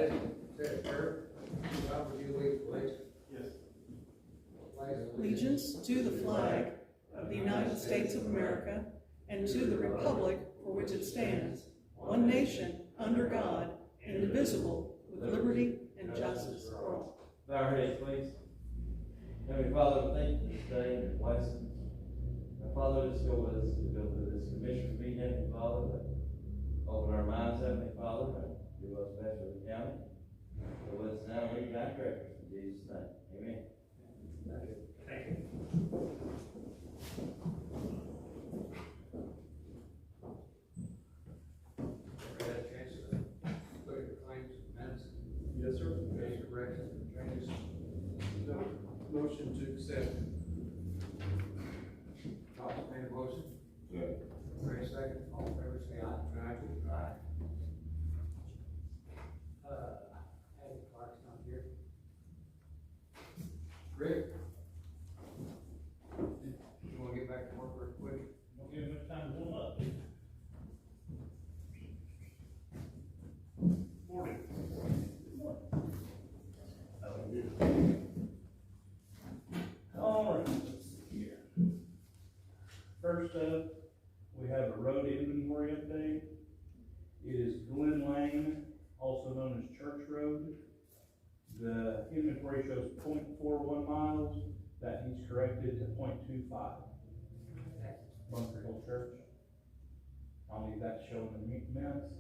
Madam Secretary, would you lead the pledge? Yes. Allegiance to the flag of the United States of America and to the republic for which it stands, one nation, under God, indivisible, with liberty and justice for all. Bow our heads, please. Heavenly Father, we thank you for this day and your blessings. Now, Father, just go with us as we go through this commission meeting, Heavenly Father, but open our minds, Heavenly Father, and do what's best for the county. So let us now read thy correctness in Jesus' name. Amen. Thank you. Ever had a chance to look at the claims and minutes? Yes, sir. Any corrections and changes? No. Motion to accept. Todd made a motion. Yeah. Ray second. All in favor, say aye. Aye. Hey, Clark's not here. Rick? You wanna get back to work real quick? Don't give him much time to warm up. Morning. All right, let's see here. First up, we have a road inventory update. It is Glen Lane, also known as Church Road. The inventory shows 0.41 miles, that needs corrected to 0.25. Bunker Hill Church. I'll leave that shown in minutes.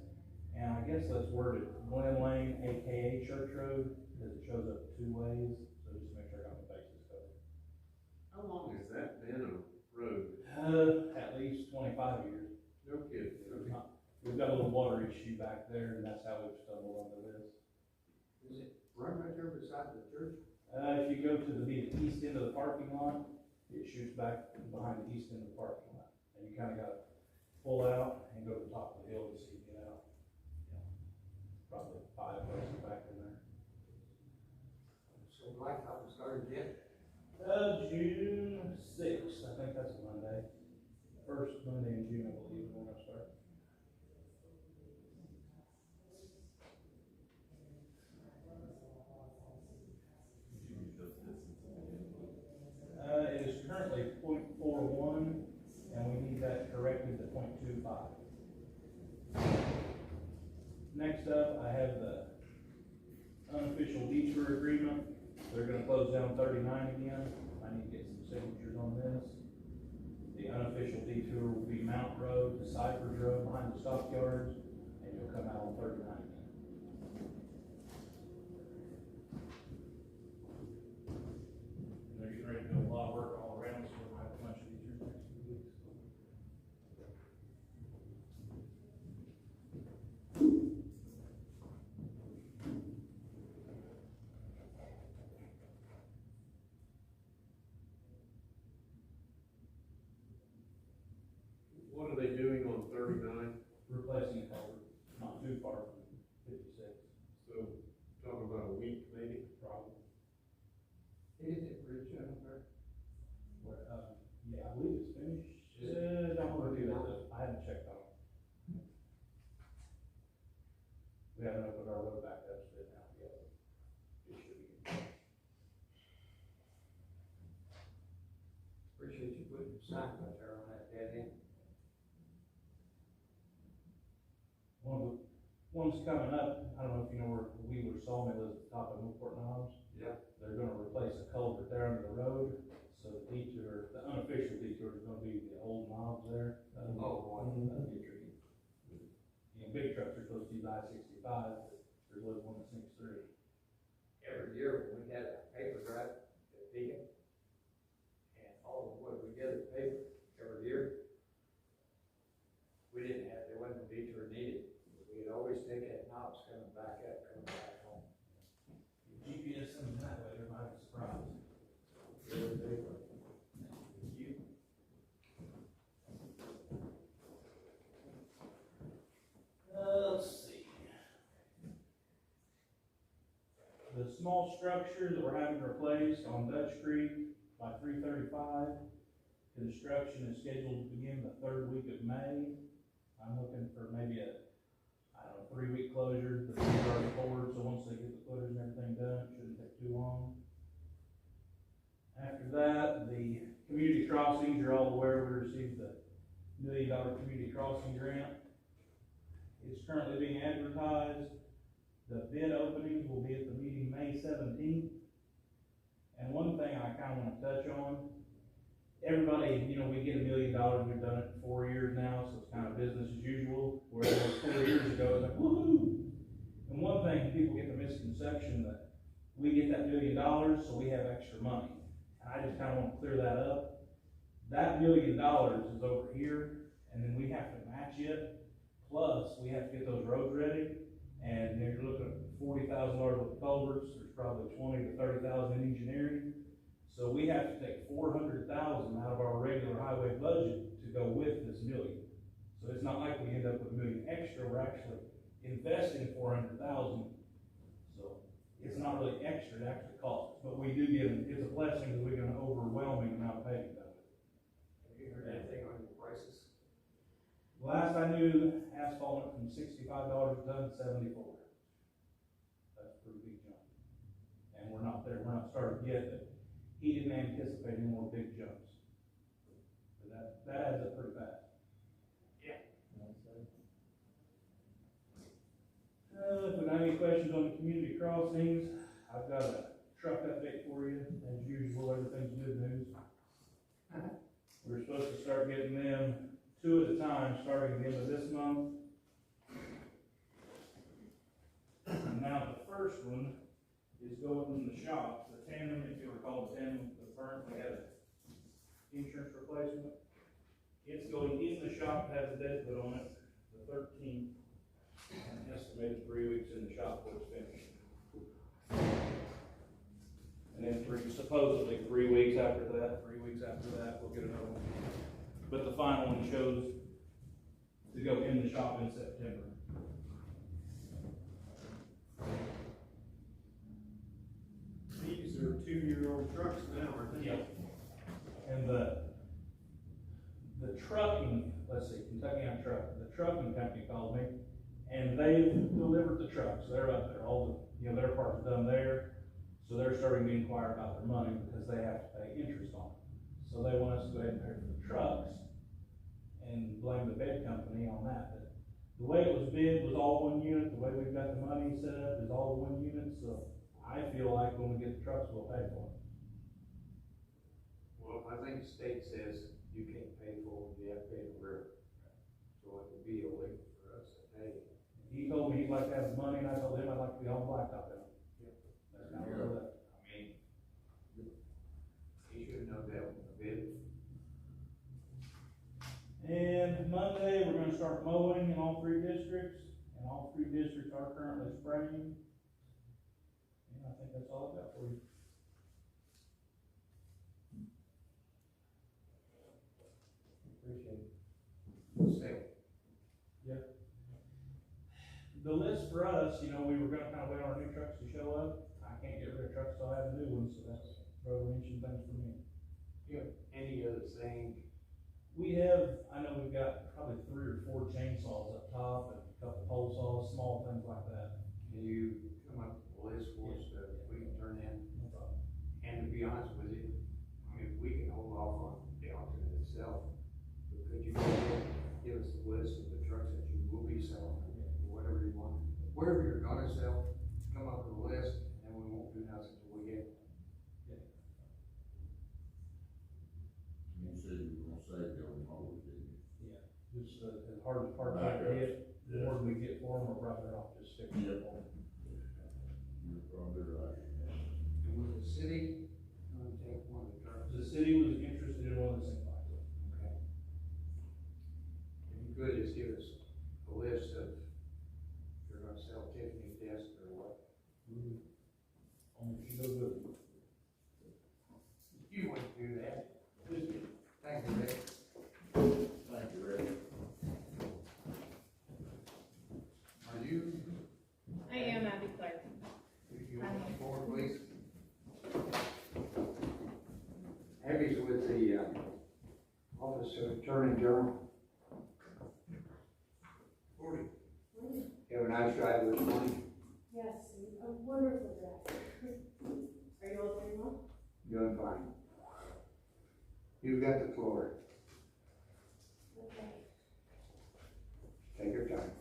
And I guess let's word it Glen Lane, AKA Church Road, because it shows up two ways, so just make sure I got the bases covered. How long has that been a road? At least 25 years. No kidding. We've got a little water issue back there, and that's how we've stumbled onto this. Is it right there beside the church? If you go to the east end of the parking lot, it shoots back behind the east end of the parking lot. And you kinda gotta pull out and go to the top of the hill to see you get out. Probably 5 places back in there. So blacktop is started yet? June 6th, I think that's a Monday. First Monday in June, I believe, when I start. It is currently 0.41, and we need that corrected to 0.25. Next up, I have the unofficial detour agreement. They're gonna close down 39 again. I need to get some signatures on this. The unofficial detour will be Mount Road to Cypress Road behind the stockyards, and you'll come out on 39 again. And they're getting ready to do a lot of work all around, so we'll have a bunch of detours next 2 weeks. What are they doing on 39? Replacing a culvert, not too far from 56, So, talking about a week maybe? probably. Is it bridge out there? Yeah, I believe it's finished. Don't want to do that, I haven't checked on it. We haven't opened our road back up to it now yet. It should be good. Appreciate you putting the sign out there on that dead end. One of the ones coming up, I don't know if you know where Wheeler Sawmill is at the top of Newport Knobs. Yeah. They're gonna replace a culvert there under the road, so the detour, the unofficial detour is gonna be the old knobs there. That'll be tricky. You know, big trucks are supposed to use I-65, but there's always one that sneaks through. Every year when we had a paper drive at Beacon, and all the wood we get at paper every year, we didn't have, there wasn't a detour needed. We could always take that knobs coming back up, coming back home. GPS comes that way, there might be a surprise. Really big one. You. Let's see. The small structure that we're having replaced on Dutch Creek by 335, construction is scheduled to begin the 3rd week of May. I'm looking for maybe a, I don't know, 3-week closure. The bids are already poured, so once $1 million community crossing grant. It's currently being advertised. The bid openings will be at the meeting May 17th. And one thing I kinda wanna touch on, everybody, you know, we get $1 million, we've done it for 4 years now, so it's kind of business as usual, whereas 4 years ago, it's like, woohoo! And one thing, people get the misconception that we get that $1 million, so we have extra money. And I just kinda wanna clear that up. That $1 million is over here, and then we have to match it, plus we have to get those roads ready. And if you're looking at $40,000 with culverts, there's probably 20 to 30,000 in engineering. So we have to take 400,000 out of our regular highway budget to go with this $1 million. So it's not like we end up with $1 million extra, we're actually investing 400,000. So it's not really extra, it actually costs, but we do get, it's a blessing that we get an overwhelming amount of payment out of it. Have you heard anything on your prices? Last I knew, asphalt went from $65 a ton to $74. That's a pretty big jump. And we're not there, we're not started yet, but he didn't anticipate any more big jumps. But that adds up pretty fast. Yeah. If we got any questions on the community crossings, I've got a truck update for you. As usual, everything's good news. We're supposed to start getting them 2 at a time, starting at the end of this month. And now the first one is going in the shop. The tandem, if you recall, the tandem, the burnt, we had an insurance replacement. It's going in the shop, has a date put on it, the 13th, and estimated 3 weeks in the shop before it's finished. And then supposedly 3 weeks after that, we'll get another one. But the final one shows to go in the shop in September. These are 2-year-old trucks now, aren't they? Yep. And the trucking, let's see, Kentucky on Truck, the trucking company called me, and they've delivered the trucks. They're up there, all the, their part's done there. So they're starting to inquire about their money because they have to pay interest on it. So they want us to go ahead and pay for the trucks and blame the bed company on that. But the way it was bid was all 1 unit, the way we've got the money set up is all 1 unit, so I feel like when we get the trucks, we'll pay for it. Well, I think the state says you can't pay for them, you have to pay the river. So it would be illegal for us to pay. He told me he'd like to have the money, and I told him I'd like to be on blacktop in it. That's not where we're at. I mean, he should know that with the bid. And Monday, we're gonna start mowing in all 3 districts, and all 3 districts are currently spraying. And I think that's all I've got for you. Appreciate it. Sale. The list for us, we were gonna kind of wait on our new trucks to show up. I can't get rid of trucks, so I have a new one, so that's probably mentioning things for me. You have any other thing? We have, I know we've got probably 3 or 4 chainsaws up top, and a couple pole saws, small things like that. Can you come up with a list for us that we can turn in? No problem. And to be honest with you, I mean, we can hold off on the auction itself, but could you give us the list of the trucks that you will be selling, or whatever you want? Wherever you're gonna sell, come up with a list, and we won't do nothing until we get it. You said you were gonna save your mowers, didn't you? Yeah, just as hard as part I can get, the more we get for them, we're probably better off just sticking with them. You're probably right. And will the city gonna take one of the trucks? The city was interested in one of the same boxes. Okay. If you could, just give us a list of, if you're gonna sell Tiffany's desk or what. Only if you go good. You wouldn't do that. Thank you, Rick. Thank you, Rick. Are you, I am Abby Clark. you want to come forward, please? Abby's with the, Office of Attorney General. 40. Have a nice drive this morning. Yes, a wonderful day. Are you all doing well? Doing fine. You've got the floor. Okay. Take your time.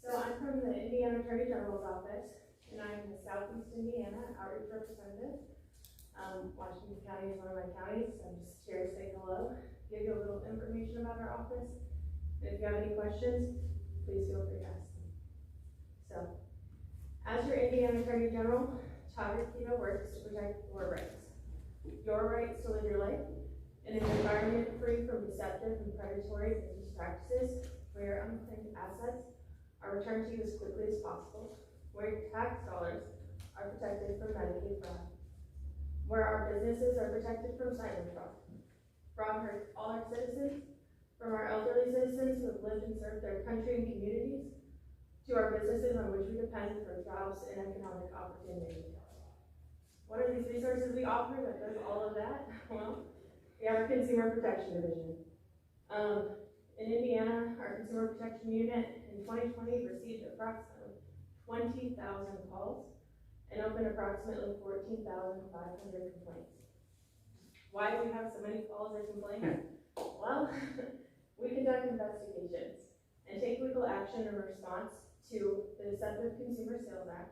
So I'm from the Indiana Attorney General's office, and I'm the Southeast Indiana Outreach Representative. Washington County is one of my counties, so I'm just here to say hello, give you a little information about our office. And if you have any questions, please feel free to ask me. So, as your Indiana Attorney General, Todd Rokita works to protect your rights. Your rights to live your life in an environment free from deceptive and predatory business practices, where your unclaimed assets are returned to you as quickly as possible, where your tax dollars are protected from Medicaid fraud, where our businesses are protected from cyber fraud. Fraud hurts all our citizens, from our elderly citizens who have lived and served their country and communities, to our businesses on which we depend for jobs and economic opportunity. What are these resources we offer that does all of that? Well, we have our Consumer Protection Division. In Indiana, our Consumer Protection Unit in 2020 received approximately 20,000 calls and opened approximately 14,500 complaints. Why do we have so many calls or complaints? Well, we conduct investigations and take legal action in response to the Deceptive Consumer Sales Act,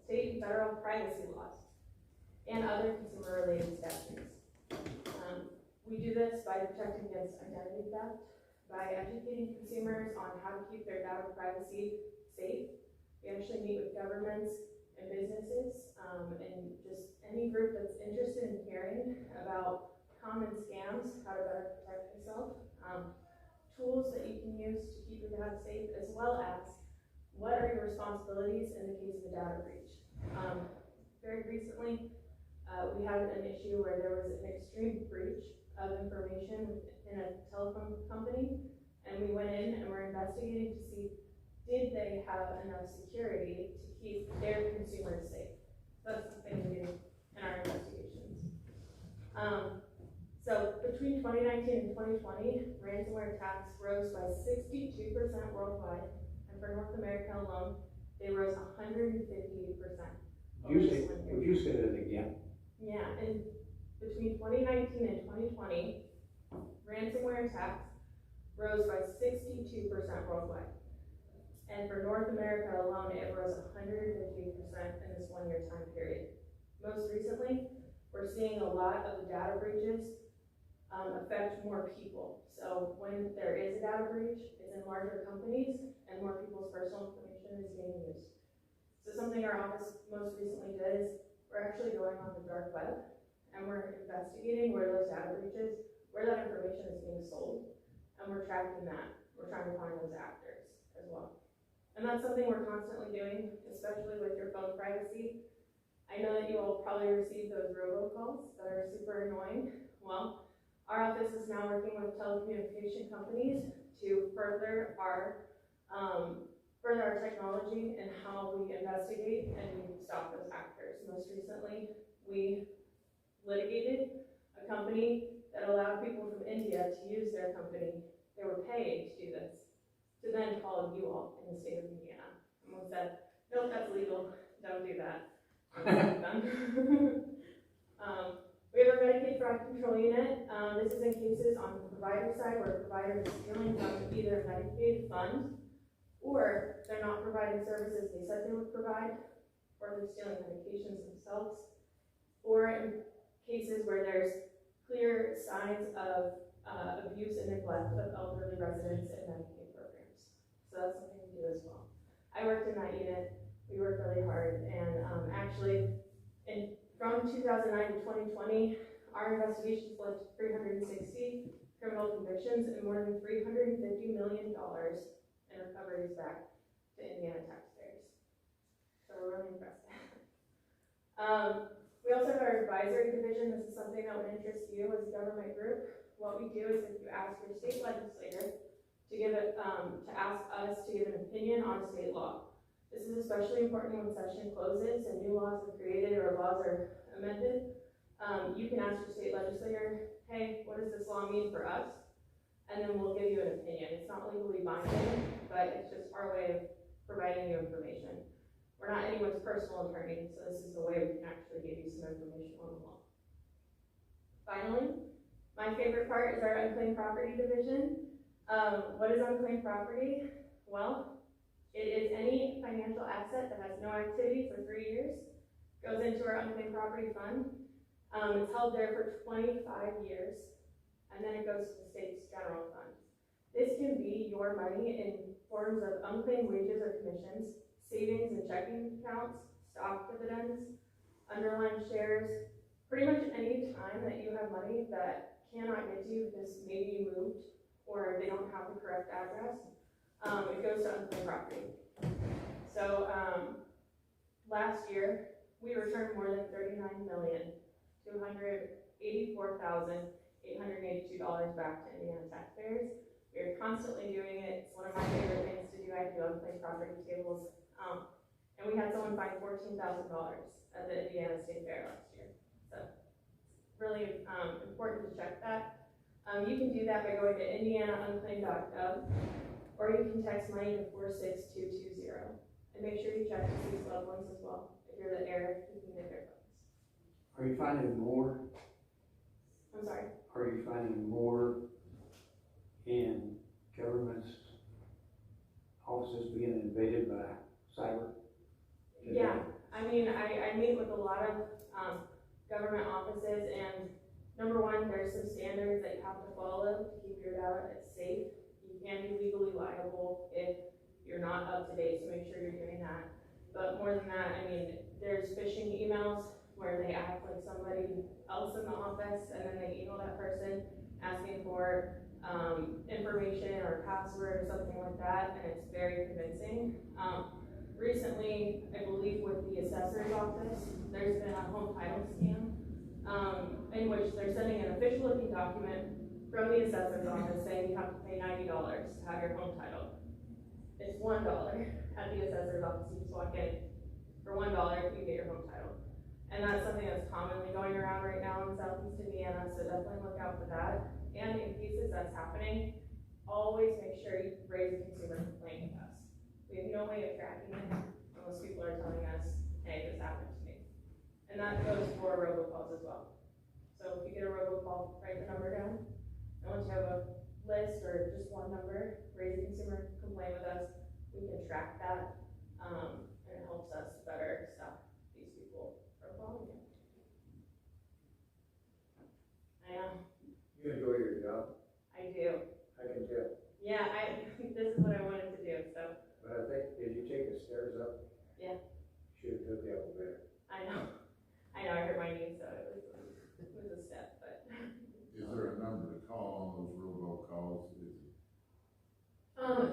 state and federal privacy laws, and other consumer-related statutes. We do this by protecting against identity theft, by educating consumers on how to keep their data privacy safe. We actually meet with governments and businesses, and just any group that's interested in hearing about common scams, how to better protect yourself, tools that you can use to keep your data safe, as well as what are your responsibilities in the case of a data breach. Very recently, we had an issue where there was an extreme breach of information in a telephone company, and we went in and were investigating to see, did they have enough security to keep their consumers safe? So that's something we do in our investigations. So between 2019 and 2020, ransomware attacks rose by 62% worldwide, and for North America alone, they rose 158%. Would you say that again? Yeah, and between 2019 and 2020, ransomware attacks rose by 62% worldwide. And for North America alone, it rose 158% in this 1 year time period. Most recently, we're seeing a lot of the data breaches affect more people. So when there is a data breach, it's in larger companies and more people's personal information is being used. So something our office most recently did is we're actually going on the dark web and we're investigating where those data breaches, where that information is being sold, and we're tracking that. We're trying to find those actors as well. And that's something we're constantly doing, especially with your phone privacy. I know that you will probably receive those robocalls that are super annoying. Well, our office is now working with telecommunication companies to further our technology and how we investigate and stop those actors. Most recently, we litigated a company that allowed people from India to use their company. They were paid to do this, to then call you all in the state of Indiana. And we said, nope, that's illegal, don't do that. We have a Medicaid fraud control unit. This is in cases on the provider side where a provider is stealing from either a Medicaid fund, or they're not providing services they said they would provide, or they're stealing medications themselves, or in cases where there's clear signs of abuse and neglect of elderly residents in Medicaid programs. So that's something we do as well. I worked in that unit. We worked really hard, and actually, from 2009 to 2020, our investigations led to 360 criminal convictions and more than $350 million in recoveries back to Indiana taxpayers. So we're really impressed. We also have our advisory division. This is something that would interest you as a government group. What we do is if you ask your state legislator to ask us to give an opinion on a state law. This is especially important when session closes and new laws are created or laws are amended. You can ask your state legislator, hey, what does this law mean for us? And then we'll give you an opinion. It's not legally binding, but it's just our way of providing you information. We're not anyone's personal attorney, so this is the way we can actually give you some information on the law. Finally, my favorite part is our unclaimed property division. What is unclaimed property? Well, it is any financial asset that has no activity for 3 years, goes into our unclaimed property fund. It's held there for 25 years, and then it goes to the state's general fund. This can be your money in forms of unclaimed wages or commissions, savings and checking accounts, stock dividends, underlying shares, pretty much any time that you have money that cannot get to you because maybe you moved or they don't have the correct address, it goes to unclaimed property. So last year, we returned more than $39,284,882 back to Indiana taxpayers. We're constantly doing it. It's one of my favorite things to do. I do unclaimed property tables. And we had someone find $14,000 at the Indiana State Fair last year. So it's really important to check that. You can do that by going to indianaunclaimed.gov, or you can text money to 46220. And make sure you check deceased loved ones as well. If you're the heir, you can get their funds. Are you finding more? I'm sorry. Are you finding more in government's offices being invaded by cyber? Yeah, I mean, I meet with a lot of government offices, and number one, there's some standards that you have to follow to keep your data safe. You can be legally liable if you're not up to date, so make sure you're doing that. But more than that, I mean, there's phishing emails where they act like somebody else in the office, and then they email that person asking for information or password or something like that, and it's very convincing. Recently, I believe with the assessor's office, there's been a home title scam in which they're sending an official looking document from the assessor's office saying you have to pay $90 to have your home title. It's $1 at the assessor's office. You just walk in for $1, you get your home title. And that's something that's commonly going around right now in Southeast Indiana, so definitely look out for that. And in cases that's happening, always make sure you raise a consumer complaint with us. We have no way of tracking it unless people are telling us, hey, this happened to me. And that goes for robocalls as well. So if you get a robocall, write the number down. And once you have a list or just one number, raise a consumer complaint with us. We can track that, and it helps us better stop these people from calling you. I know. You enjoy your job? I do. I can tell. Yeah, this is what I wanted to do, so. But I think, did you take the stairs up? Yeah. Should've took the elevator. I know, I hurt my knee, so it was a step, but. Is there a number to call on those robocalls? Is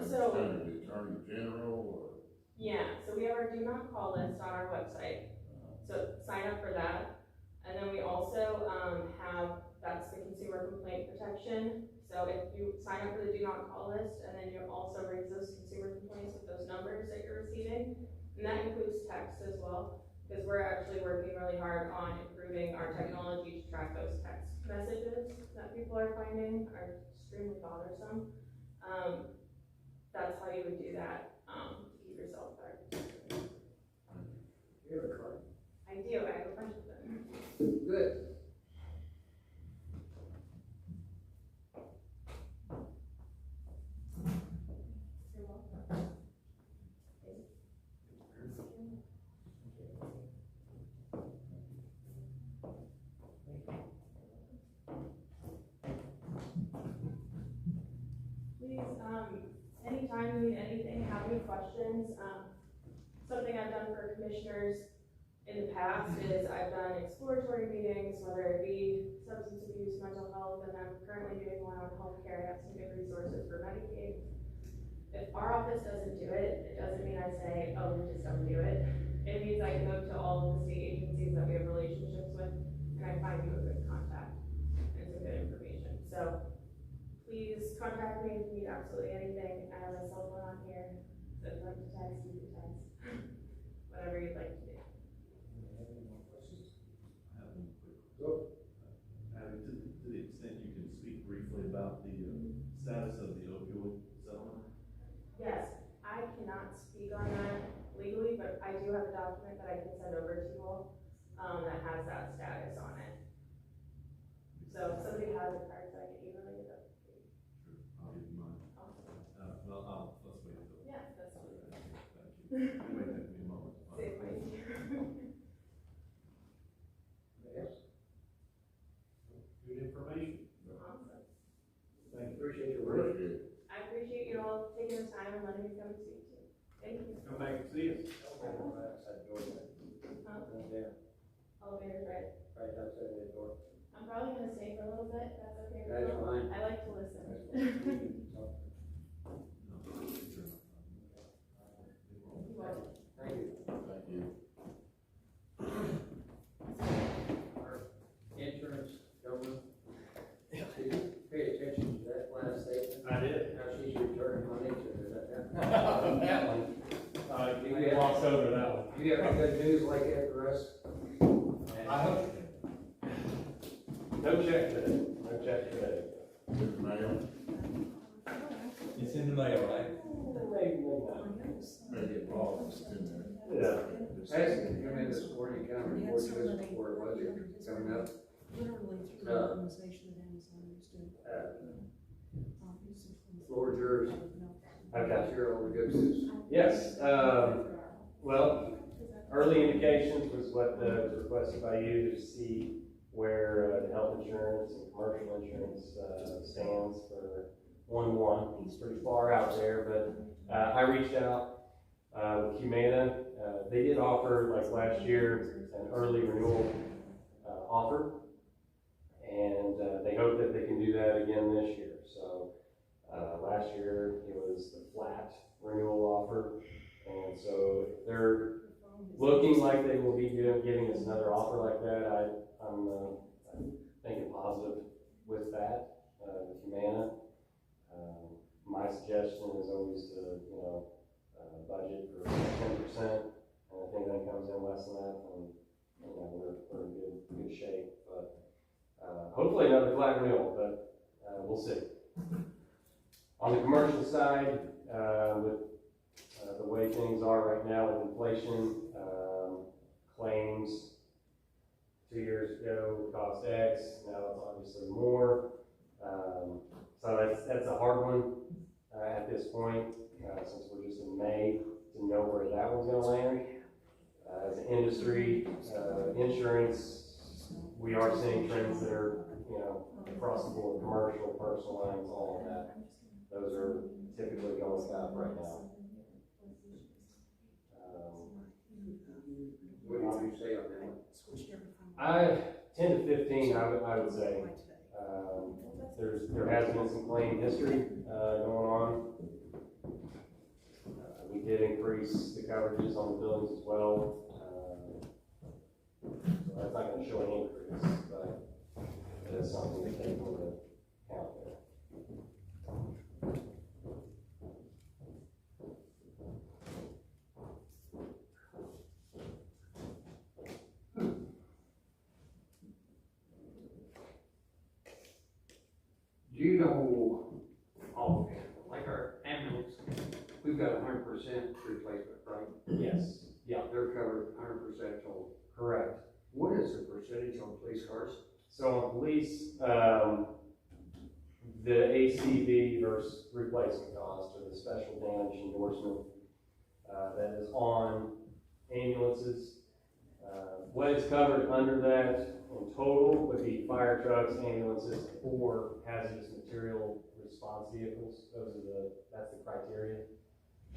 it So, the Attorney General or? yeah, so we have our do not call list on our website, so sign up for that. And then we also, that's the consumer complaint protection. So if you sign up for the do not call list, and then you also raise those consumer complaints with those numbers that you're receiving, and that includes text as well, because we're actually working really hard on improving our technology to track those text messages that people are finding are extremely bothersome. That's how you would do that, to keep yourself better. You have a card? I do, I have a bunch of them. Good. You're welcome. Please, anytime you need anything, have any questions, something I've done for commissioners in the past is I've done exploratory meetings, whether it be substance abuse, mental health, and I'm currently doing one on healthcare. I have some good resources for Medicaid. If our office doesn't do it, it doesn't mean I say, oh, we just don't do it. It means I go to all of the state agencies that we have relationships with, and I find you a good contact and some good information. So please contact me if you need absolutely anything. I have my cell phone on here, so if you'd like to text, you can text. Whatever you'd like to do. Any more questions? I have one quick. Go. Abby, to the extent you can speak briefly about the status of the opioid settlement? Yes, I cannot speak on that legally, but I do have a document that I can send over to you all, that has that status on it. Because So if somebody has a card, so I can email you the. Sure, I'll give you mine. Well, let's wait until. Yeah, that's what it is. Thank you. It may take me a moment. Save my year. Yes, Good information. Awesome. Thank you. appreciate your work. Appreciate it. I appreciate you all taking the time and letting me come and speak to you. Thank you. Come back and see us. Huh? Yeah, Elevator's right. right outside the door. I'm probably gonna stay for a little bit, if that's okay with That's you. fine. I like to listen. That's fine. No, it's your- You are. Thank you. Thank you. Our insurance government. Did you pay attention to that last statement? I did. How she's returning money to that. That one. You Glossed over that one. You have any good news like that for us? I hope. No check today, no check today. Good mail. It's in the mail, right? May get lost in there. Yeah. Hasn't come in this morning, kind of report to us before it was coming up. Literally through the organization that Amazon used to. Floor yours. Okay. Share all the good news. Yes, well, early indications was what was requested by you to see where the health insurance and commercial insurance stands for 1/1. It's pretty far out there, but I reached out with Humana. They did offer, like last year, an early renewal offer, and they hope that they can do that again this year. So last year it was the flat renewal offer, and so if they're looking like they will be giving us another offer like that, I'm thinking positive with that, with Humana. My suggestion is always to, budget for 10%, and if anything comes in less than that, then, we're in good shape, but, hopefully another flat renewal, but, we'll see. On the commercial side, with the way things are right now with inflation, claims 2 years ago cost X, now it's obviously more. So that's a hard one at this point, since we're just in May, to know where that one's gonna land. As an industry, insurance, we are seeing trends that are, across the board, commercial, personal lines, all of that. Those are typically going up right now. What did you say on that one? 10 to 15, I would say. There has been some claim history going on. We did increase the coverages on the buildings as well. So that's not going to show an increase, but it is something to take into account there. Do you know, like our ambulance, we've got 100% replacement, right? Yes, yeah, They're covered 100% total. correct. What is the percentage on police cars? So on police, the ACV versus replacement cost, or the special damage endorsement, that is on ambulances. What is covered under that in total would be fire trucks, ambulances, or hazardous material response vehicles. That's the criteria.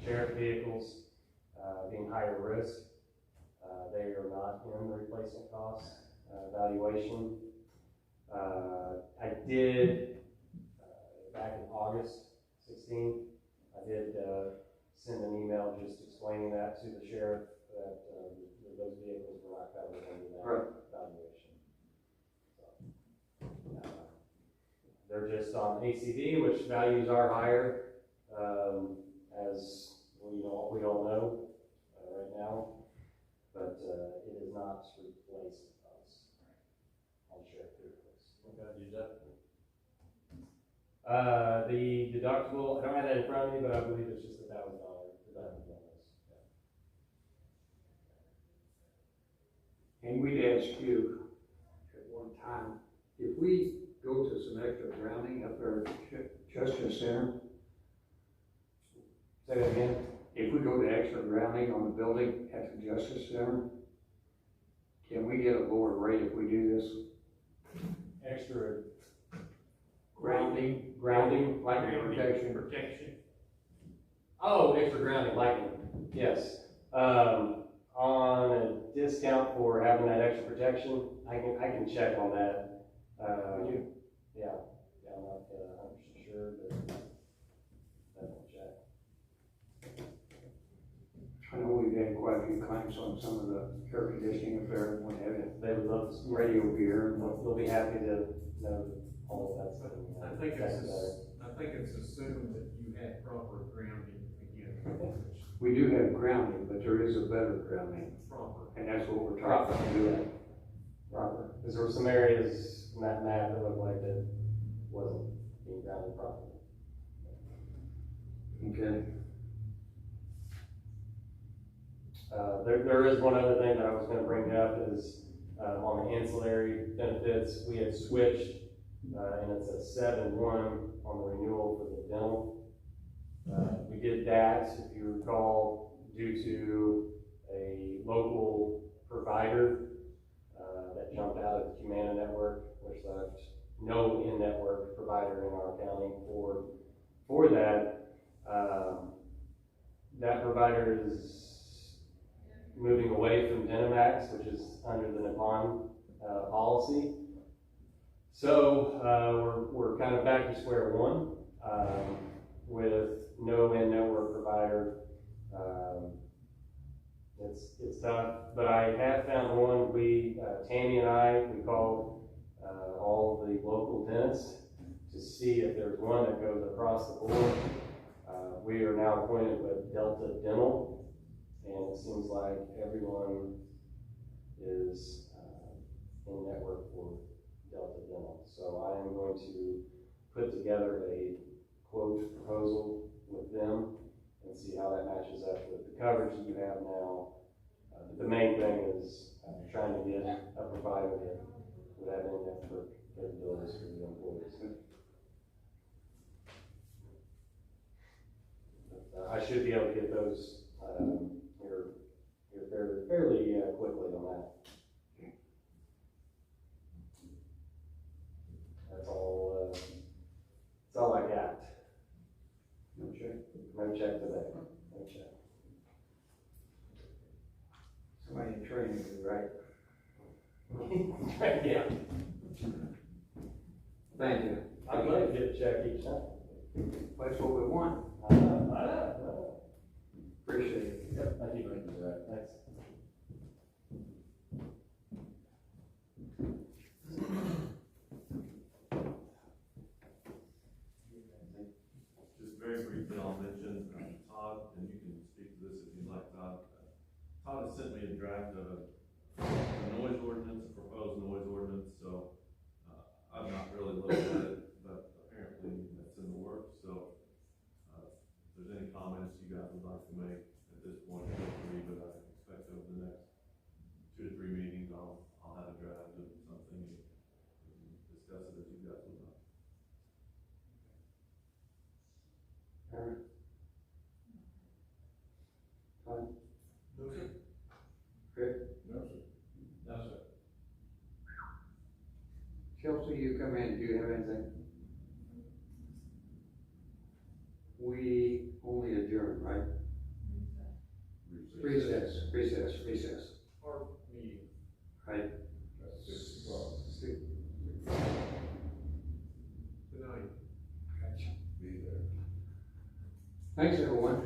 Sheriff vehicles, being higher risk, they are not in the replacement cost valuation. I did, back in August 16, I did send an email just explaining that to the sheriff, that those vehicles were not covered under that valuation. So, they're just on ACV, which values are higher, as we all know right now, but it is not replaced us on sheriff vehicles. Okay, use that. The deductible, I don't have that in front of me, but I believe it's just $1,000 deductible on this. And we'd ask you at one time, if we go to some extra grounding up there at Justice Center? Say that again? If we go to extra grounding on the building at the Justice Center, can we get a lower rate if we do this? Extra Grounding, lightning protection. Protection. Oh, extra grounding, lightning, yes. On a discount for having that extra protection, I can check on that. Would you? Yeah, I'm not 100% sure, but definitely check. I know we've had quite a few claims on some of the air conditioning up there, what have you. They would love to, Radio gear. they'll be happy to know all of that. I think it's assumed that you had proper grounding again. We do have grounding, but there is a better grounding, Proper. and that's what we're trying to do. Proper, because there were some areas in that map that looked like that wasn't being grounded properly. Okay. There is one other thing that I was gonna bring up is, on the ancillary benefits, we had switched, and it's a 7-1 on the renewal for the dental. We did that, if you recall, due to a local provider, that jumped out of the Humana network, which left no in-network provider in our county for that. That provider is moving away from Dynamax, which is under the Nippon policy. So we're kind of back to square one with no in-network provider. It's tough, but I have found one. Tammy and I, we called all the local dentists to see if there's one that goes across the board. We are now appointed with Delta Dental, and it seems like everyone is in network for Delta Dental. So I am going to put together a quote proposal with them and see how that matches up with the coverage that you have now. The main thing is trying to get a provider that would have in-network capabilities for the employees. I should be able to get those here fairly quickly on that. That's all I got. No check. No check today. No check. Somebody in training, right? Yeah. Thank you. I'm glad to get a check each time. That's what we want. I know. Appreciate it. Yep, thank you for that. Thanks. Just very briefly, I'll mention Todd, and you can speak to this if you'd like, Todd. Todd has sent me a draft of a noise ordinance, a proposed noise ordinance, so I've not really looked at it, but apparently that's in the works, so if there's any comments you guys would like to make at this point, feel free, but I expect over the next 2 to 3 meetings, I'll have a draft of something and discuss it as you guys would like. Aaron? Todd? No, sir. Rick? No, sir. No, sir. Chelsea, you come in, do you have anything? We only adjourn, right? Recess. Our meeting. Right? That's 6 o'clock. Good night. Gotcha. Be there. Thanks, everyone.